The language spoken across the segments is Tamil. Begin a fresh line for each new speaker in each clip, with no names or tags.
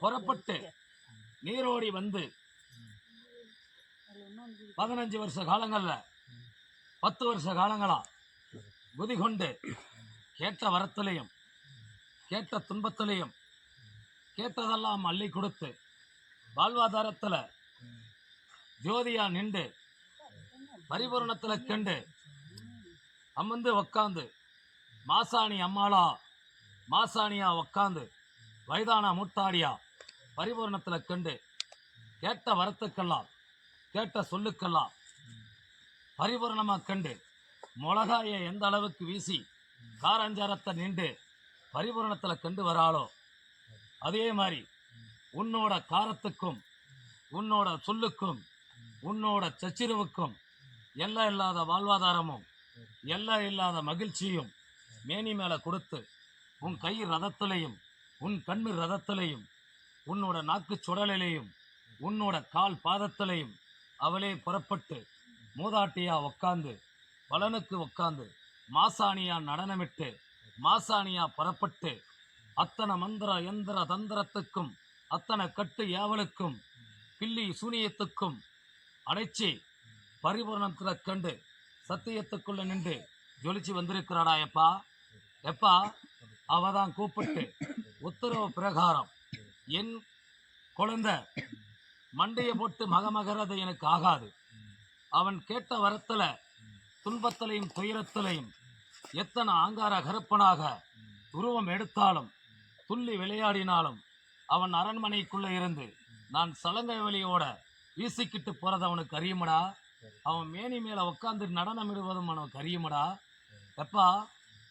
புறப்பட்டு நீரோடி வந்து 15 வருஷ காலங்கள்ல 10 வருஷ காலங்களா குதிகொண்டு கேட்ட வரத்திலையும் கேட்ட துன்பத்திலையும் கேட்டதெல்லாம் அள்ளி கொடுத்து வாழ்வாதாரத்துல ஜோதியா நின்று பரிபூரணத்துல கண்டு அமர்ந்து உக்காந்து மாசாணி அம்மாளா மாசாணியா உக்காந்து வயதான மூத்தாடியா பரிபூரணத்துல கண்டு கேட்ட வரத்துக்கெல்லாம் கேட்ட சொல்லுக்கெல்லாம் பரிபூரணமா கண்டு மிளகாயை எந்த அளவுக்கு வீசி காரஞ்சாரத்தை நின்று பரிபூரணத்துல கண்டு வராளோ அதே மாதிரி உன்னோட காரத்துக்கும் உன்னோட சொல்லுக்கும் உன்னோட சச்சிரவுக்கும் எல்லாம் இல்லாத வாழ்வாதாரமும் எல்லாம் இல்லாத மகிழ்ச்சியும் மேனி மேல கொடுத்து உன் கை ரதத்திலையும் உன் கண்ணு ரதத்திலையும் உன்னோட நாக்கு சுடலிலையும் உன்னோட கால் பாதத்திலையும் அவளே புறப்பட்டு மூதாட்டியா உக்காந்து பலனுக்கு உக்காந்து மாசாணியா நடனமிட்டு மாசாணியா புறப்பட்டு அத்தனை மந்திர எந்திர தந்திரத்துக்கும் அத்தனை கட்டு ஏவலுக்கும் பில்லி சூனியத்துக்கும் அடைச்சி பரிபூரணத்தில் கண்டு சத்தியத்துக்குள்ள நின்று ஜொலிச்சு வந்திருக்கிறாடா எப்பா எப்பா அவதான் கூப்பிட்டு உத்தரவு பிரகாரம் என் குழந்தை மண்டையை போட்டு மகமகிறது எனக்கு ஆகாது. அவன் கேட்ட வரத்துல துன்பத்திலையும் துயரத்திலையும் எத்தனை ஆங்கார கருப்பனாக உருவம் எடுத்தாலும் துள்ளி விளையாடினாலும் அவன் அரண்மனைக்குள்ள இருந்து நான் சலங்கை வழியோட வீசிக்கிட்டு போறது அவனுக்கு அறியுமடா. அவன் மேனி மேல உட்காந்து நடனமிடுவதும் அவனுக்கு அறியுமடா. எப்பா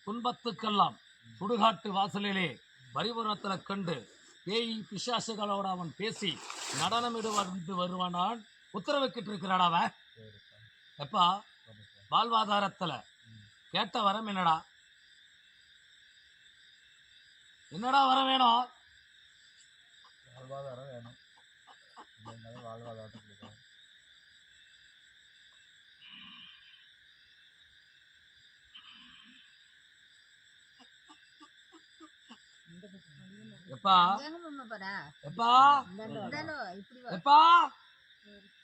துன்பத்துக்கெல்லாம் சுடுகாட்டு வாசலிலே பரிபூரணத்துல கண்டு பேய் பிசாசுகளோட அவன் பேசி நடனமிடுவது வருவானான் உத்தரவுக்கிட்டு இருக்கிறாடா அவன். எப்பா வாழ்வாதாரத்துல கேட்ட வரம் என்னடா என்னடா வரம் வேணும்?
வாழ்வாதாரம் வேணும். வாழ்வாதாரம்
எப்பா எப்பா எப்பா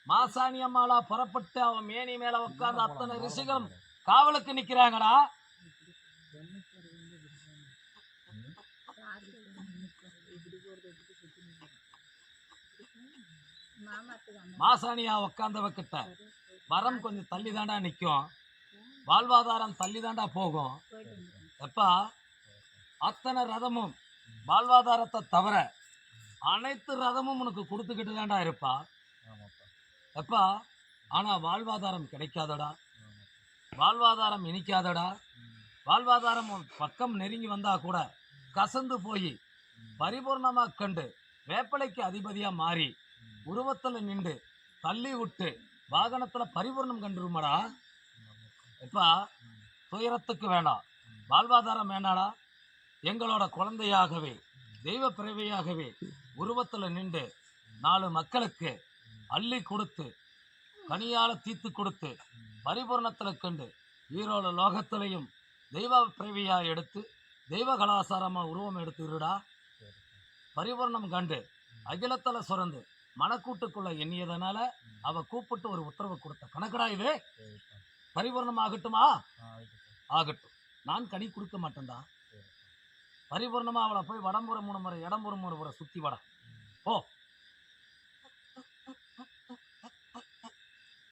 மாசாணி அம்மாளா புறப்பட்டு அவன் மேனி மேல உட்கார்ந்து அத்தனை ரிஷிகளும் காவலுக்கு நிக்கிறாங்கடா. மாசாணியா உட்கார்ந்தவக்கிட்ட வரம் கொஞ்சம் தள்ளி தாண்டா நிற்கும், வாழ்வாதாரம் தள்ளி தாண்டா போகும். எப்பா அத்தனை ரதமும் வாழ்வாதாரத்தை தவிர அனைத்து ரதமும் உனக்கு கொடுத்துக்கிட்டு தாண்டா இருப்பா. எப்பா ஆனா வாழ்வாதாரம் கிடைக்காதடா, வாழ்வாதாரம் இனிக்காதடா. வாழ்வாதாரம் பக்கம் நெருங்கி வந்தா கூட கசந்து போய் பரிபூர்ணமா கண்டு வேப்பலைக்கு அதிபதியா மாறி உருவத்துல நின்று தள்ளி விட்டு வாகனத்துல பரிபூர்ணம் கண்டுருமாடா. எப்பா துயரத்துக்கு வேண்டாம், வாழ்வாதாரம் வேண்டாடா. எங்களோட குழந்தையாகவே தெய்வ பிறவியாகவே உருவத்துல நின்று 4 மக்களுக்கு அள்ளி கொடுத்து கனியால தீத்து கொடுத்து பரிபூர்ணத்துல கண்டு ஈரோடு லோகத்திலையும் தெய்வ பிறவியா எடுத்து தெய்வ கலாசாரமா உருவம் எடுத்து இருடா. பரிபூர்ணம் கண்டு அகிலத்துல சுரந்து மனக்கூட்டுக்குள்ள எண்ணியதனால அவ கூப்பிட்டு ஒரு உத்தரவு கொடுத்த கணக்கடா இது. பரிபூர்ணம் ஆகட்டுமா? ஆகட்டும். நான் கனி கொடுக்க மாட்டேன்டா. பரிபூர்ணமா அவளை போய் வடம்புறம் 3 முறை இடம்புறம் 1 முறை சுத்தி வட போ.